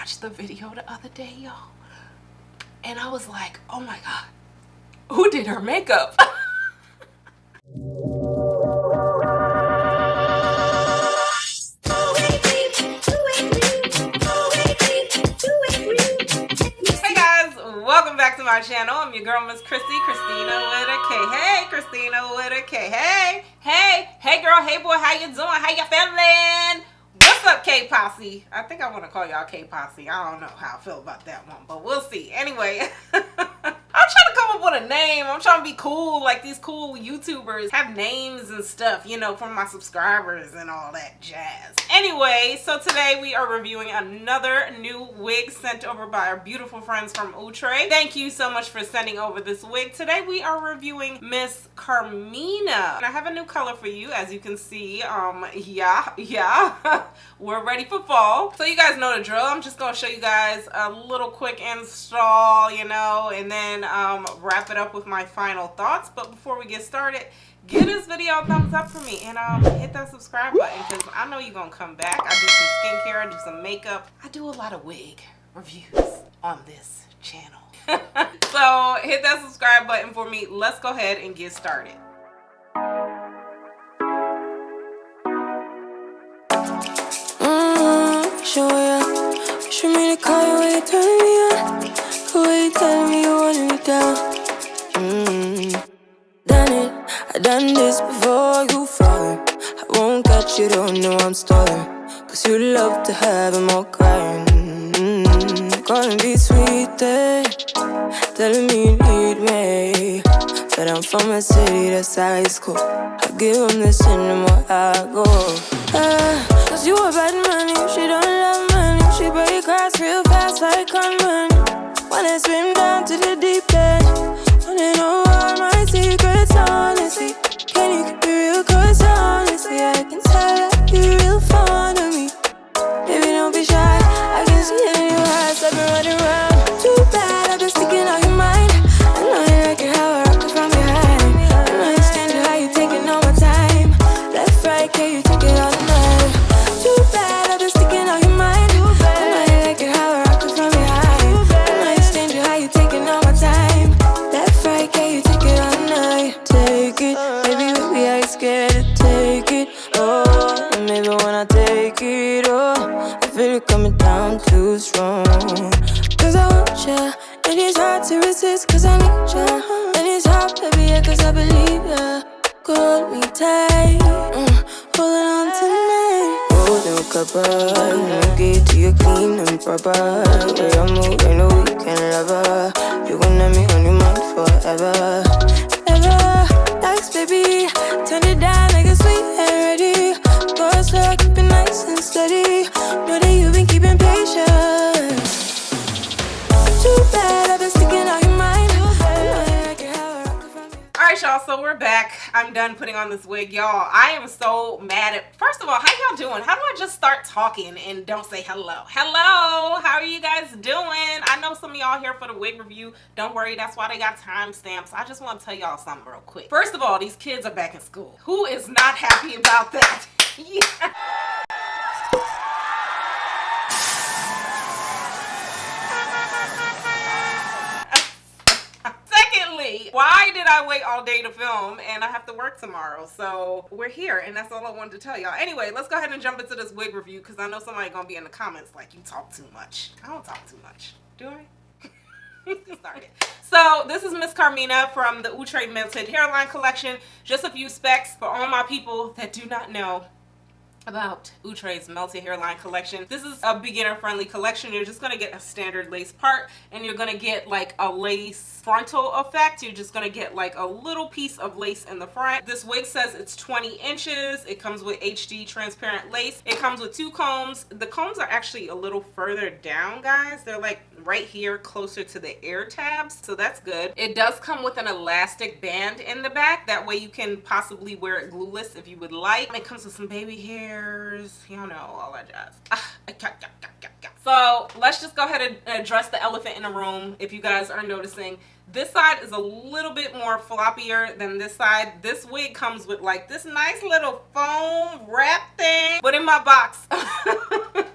watched the video the other day, y'all, and I was like, oh my god, who did her makeup? Hey guys, welcome back to my channel. I'm your girl, Miss Khrissy, Christina with a K. Hey, Christina with a K. Hey girl, hey boy, how you doing? How you feeling? What's up, K-Posse? I think I want to call y'all K-Posse. I don't know how I feel about that one, but we'll see. Anyway, I'm trying to come up with a name. I'm trying to be cool, like these cool YouTubers have names and stuff, you know, for my subscribers and all that jazz. Anyway, so today we are reviewing another new wig sent over by our beautiful friends from Outre. Thank you so much for sending over this wig. Today we are reviewing Miss Karmina. And I have a new color for you, as you can see. Yeah. We're ready for fall. So you guys know the drill. I'm just gonna show you guys a little quick install, you know, and then wrap it up with my final thoughts. But before we get started, give this video a thumbs up for me and hit that subscribe button, because I know you're gonna come back. I do some skincare, I do some makeup, I do a lot of wig reviews on this channel. So hit that subscribe button for me. Let's go ahead and get started. Show ya, show me the car when you turn me on. Cool way you tell me you want me down. Done it, I done this before you falling. I won't catch you, don't know I'm stalling. Cause you love to have them all crying. Calling me sweet, telling me you need me. But I'm from a city that's high school. I give them this and the more I go. Cause you a bad man, she don't love money. She break grass real fast like Karmina. Wanna swim down to the deep end. Wanna know all my secrets, honestly. Can you keep it real? Cause honestly, I can tell that you're real fond of me. Baby, don't be shy, I can see it in your eyes. I've been running around. Too bad, I've been sticking out your mind. I know you like it how I rock it from behind. I know you stand it how you taking all my time. Left, right, can you take it all night? Too bad, I've been sticking out your mind. I know you like it how I rock it from behind. I know you stand it how you taking all my time. Left, right, can you take it all night? Take it, baby, with me, I ain't scared to take it. Oh, and maybe when I take it, oh, I feel it coming down too strong. Cause I want ya, and it's hard to resist. Cause I need ya, and it's hard, baby, yeah, cause I believe ya. Hold me tight, holding on tonight. Golden copper, get to you clean and proper. Where I move, I know we can love her. You gon' have me on your mind forever, ever. Thanks, baby, turn it down like a sweet and ready. Go slow, keep it nice and steady. Know that you've been keeping patience. Too bad, I've been sticking out your mind. Alright y'all, so we're back. I'm done putting on this wig, y'all. I am so mad at, first of all, how y'all doing? How do I just start talking and don't say hello? Hello, how are you guys doing? I know some of y'all here for the wig review. Don't worry, that's why they got timestamps. I just want to tell y'all something real quick. First of all, these kids are back in school. Who is not happy about that? Yeah. Why did I wait all day to film and I have to work tomorrow? So we're here and that's all I wanted to tell y'all. Anyway, let's go ahead and jump into this wig review, because I know somebody gonna be in the comments like, you talk too much. I don't talk too much, do I? Let's get started. So this is Miss Karmina from the Outre Melted Hairline collection. Just a few specs for all my people that do not know about Outre's Melted Hairline collection. This is a beginner friendly collection. You're just gonna get a standard lace part and you're gonna get like a lace frontal effect. You're just gonna get like a little piece of lace in the front. This wig says it's 20 inches. It comes with HD transparent lace. It comes with 2 combs. The combs are actually a little further down, guys. They're like right here closer to the ear tabs, so that's good. It does come with an elastic band in the back. That way you can possibly wear it glueless if you would like. It comes with some baby hairs, you know, all that jazz. So let's just go ahead and address the elephant in the room. If you guys are noticing, this side is a little bit more floppier than this side. This wig comes with like this nice little foam wrap thing, but in my box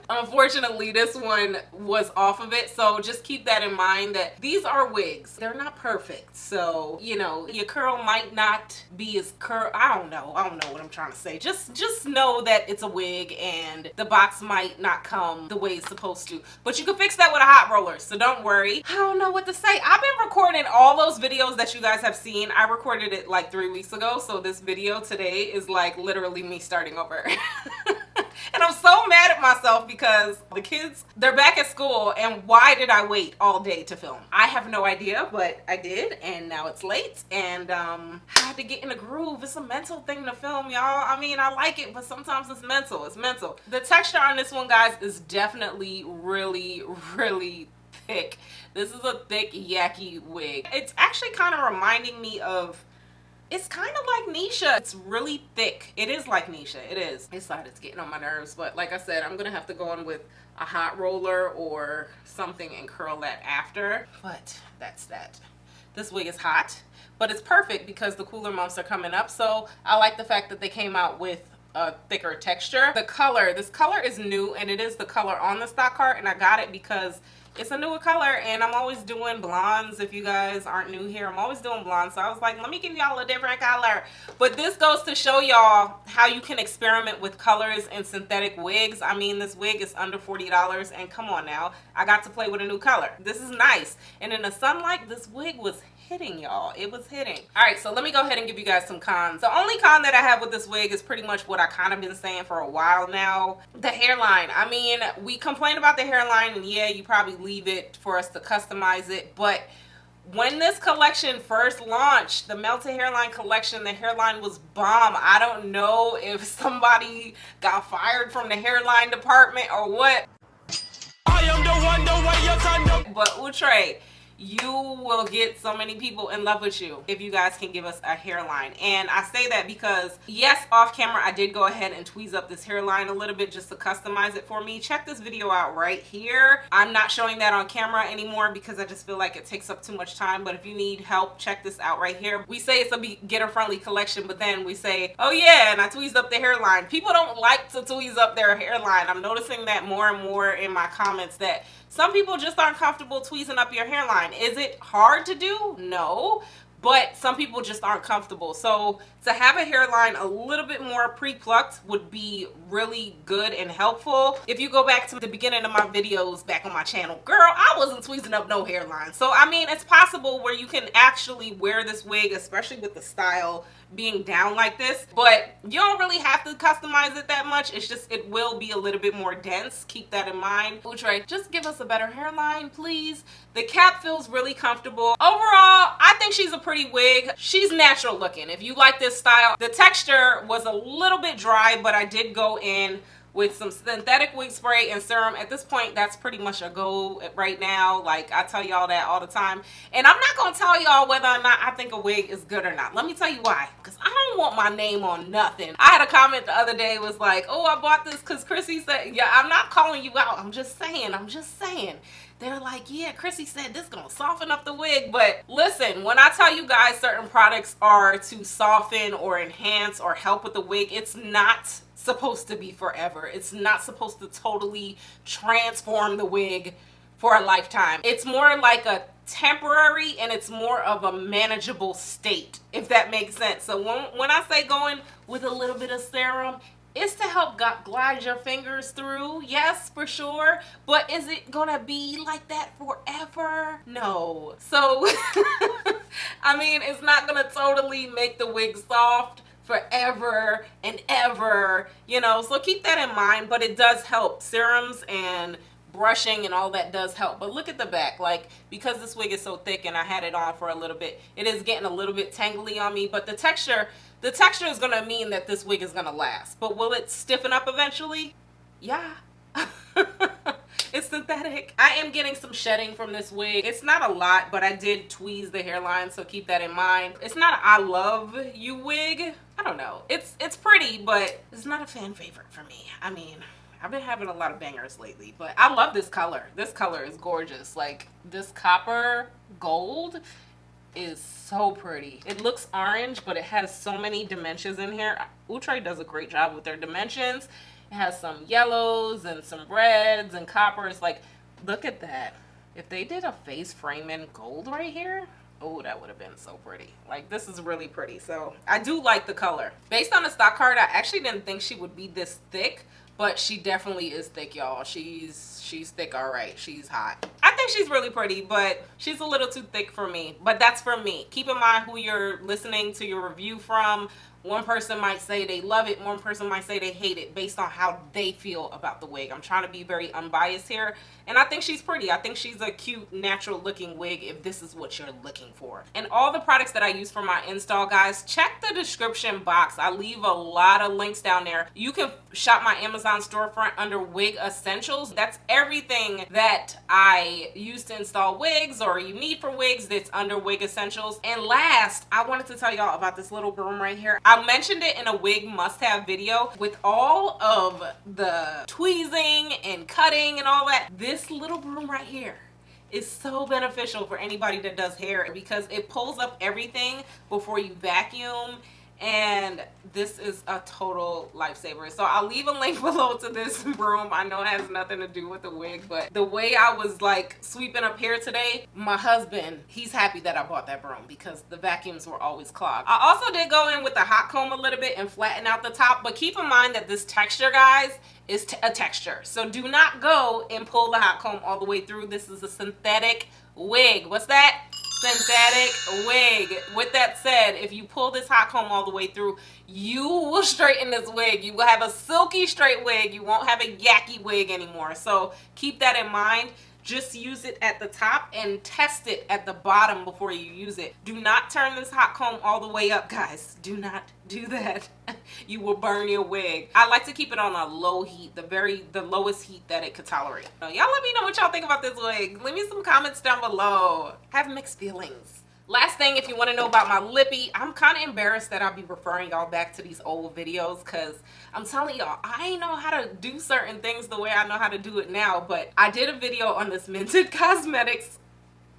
Unfortunately, this one was off of it, so just keep that in mind that these are wigs. They're not perfect, so you know your curl might not be as curl. I don't know what I'm trying to say. Just know that it's a wig and the box might not come the way it's supposed to, but you can fix that with a hot roller, so don't worry. I don't know what to say. I've been recording all those videos that you guys have seen. I recorded it like 3 weeks ago, so this video today is like literally me starting over. And I'm so mad at myself because the kids, they're back at school, and why did I wait all day to film? I have no idea, but I did, and now it's late, and I had to get in a groove. It's a mental thing to film, y'all. I mean, I like it, but sometimes it's mental. It's mental. The texture on this one, guys, is definitely really, really thick. This is a thick, yucky wig. It's actually kind of reminding me of, it's kind of like Nisha. It's really thick. It is like Nisha. It is. It's getting on my nerves, but like I said, I'm gonna have to go in with a hot roller or something and curl that after. But that's that. This wig is hot, but it's perfect because the cooler months are coming up. So I like the fact that they came out with a thicker texture. The color, this color is new, and it is the color on the stock card, and I got it because it's a newer color, and I'm always doing blondes. If you guys aren't new here, I'm always doing blondes, so I was like, let me give y'all a different color. But this goes to show y'all how you can experiment with colors in synthetic wigs. I mean, this wig is under $40, and come on now, I got to play with a new color. This is nice, and in the sunlight, this wig was hitting, y'all. It was hitting. All right, so let me go ahead and give you guys some cons. The only con that I have with this wig is pretty much what I kind of been saying for a while now. The hairline. I mean, we complain about the hairline, and yeah, you probably leave it for us to customize it, but when this collection first launched, the melted hairline collection, the hairline was bomb. I don't know if somebody got fired from the hairline department or what. I am the one, but Outre, you will get so many people in love with you if you guys can give us a hairline. And I say that because yes, off camera I did go ahead and tweeze up this hairline a little bit just to customize it for me. Check this video out right here. I'm not showing that on camera anymore because I just feel like it takes up too much time, but if you need help, check this out right here. We say it's a beginner friendly collection, but then we say, oh yeah, and I tweezed up the hairline. People don't like to tweeze up their hairline. I'm noticing that more and more in my comments that some people just aren't comfortable tweezing up your hairline. Is it hard to do? No, but some people just aren't comfortable. So to have a hairline a little bit more pre-plucked would be really good and helpful. If you go back to the beginning of my videos back on my channel, girl, I wasn't tweezing up no hairline. So I mean, it's possible where you can actually wear this wig, especially with the style being down like this, but you don't really have to customize it that much. It's just, it will be a little bit more dense. Keep that in mind. Outre, just give us a better hairline, please. The cap feels really comfortable. Overall, I think she's a pretty wig. She's natural looking. If you like this style, the texture was a little bit dry, but I did go in with some synthetic wig spray and serum. At this point, that's pretty much a go right now. Like, I tell y'all that all the time. And I'm not gonna tell y'all whether or not I think a wig is good or not. Let me tell you why. Because I don't want my name on nothing. I had a comment the other day, was like, oh, I bought this because Khrissy said, yeah, I'm not calling you out. I'm just saying. They're like, yeah, Khrissy said this gonna soften up the wig. But listen, when I tell you guys certain products are to soften or enhance or help with the wig, it's not supposed to be forever. It's not supposed to totally transform the wig for a lifetime. It's more like a temporary, and it's more of a manageable state, if that makes sense. So when I say going with a little bit of serum, it's to help glide your fingers through, yes, for sure. But is it gonna be like that forever? No. So, I mean, it's not gonna totally make the wig soft forever and ever, you know, so keep that in mind. But it does help. Serums and brushing and all that does help. But look at the back, like, because this wig is so thick and I had it on for a little bit, it is getting a little bit tangly on me. But the texture is gonna mean that this wig is gonna last. But will it stiffen up eventually? Yeah. It's synthetic. I am getting some shedding from this wig. It's not a lot, but I did tweeze the hairline, so keep that in mind. It's not a I love you wig. I don't know. It's pretty, but it's not a fan favorite for me. I mean, I've been having a lot of bangers lately, but I love this color. This color is gorgeous. Like, this copper gold is so pretty. It looks orange, but it has so many dimensions in here. Outre does a great job with their dimensions. It has some yellows and some reds and coppers. Like, look at that. If they did a face frame in gold right here, oh, that would have been so pretty. Like, this is really pretty. So I do like the color. Based on the stock card, I actually didn't think she would be this thick, but she definitely is thick, y'all. She's thick, all right. She's hot. I think she's really pretty, but she's a little too thick for me. But that's for me. Keep in mind who you're listening to your review from. One person might say they love it. One person might say they hate it based on how they feel about the wig. I'm trying to be very unbiased here. And I think she's pretty. I think she's a cute, natural looking wig if this is what you're looking for. And all the products that I use for my install, guys, check the description box. I leave a lot of links down there. You can shop my Amazon storefront under Wig Essentials. That's everything that I use to install wigs or you need for wigs that's under Wig Essentials. And last, I wanted to tell y'all about this little broom right here. I mentioned it in a wig must-have video with all of the tweezing and cutting and all that. This little broom right here is so beneficial for anybody that does hair because it pulls up everything before you vacuum, and this is a total lifesaver. So I'll leave a link below to this broom. I know it has nothing to do with the wig, but the way I was like sweeping up hair today, my husband, he's happy that I bought that broom because the vacuums were always clogged. I also did go in with the hot comb a little bit and flatten out the top, but keep in mind that this texture, guys, is a texture. So do not go and pull the hot comb all the way through. This is a synthetic wig. What's that? Synthetic wig. With that said, if you pull this hot comb all the way through, you will straighten this wig. You will have a silky straight wig. You won't have a yucky wig anymore. So keep that in mind. Just use it at the top and test it at the bottom before you use it. Do not turn this hot comb all the way up, guys. Do not do that. You will burn your wig. I like to keep it on a low heat, the lowest heat that it could tolerate. So y'all let me know what y'all think about this wig. Leave me some comments down below. I have mixed feelings. Last thing, if you want to know about my lippy, I'm kind of embarrassed that I'll be referring y'all back to these old videos because I'm telling y'all, I ain't know how to do certain things the way I know how to do it now, but I did a video on this Mented Cosmetics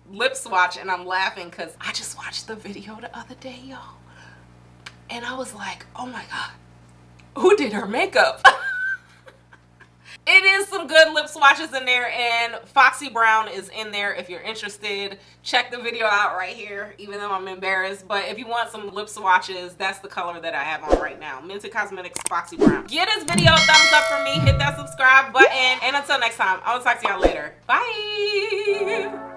lip swatch and I'm laughing because I just watched the video the other day, y'all, and I was like, oh my God, who did her makeup? It is some good lip swatches in there, and Foxy Brown is in there if you're interested. Check the video out right here, even though I'm embarrassed. But if you want some lip swatches, that's the color that I have on right now. Mented Cosmetics Foxy Brown. Give this video a thumbs up for me. Hit that subscribe button. And until next time, I'll talk to y'all later. Bye.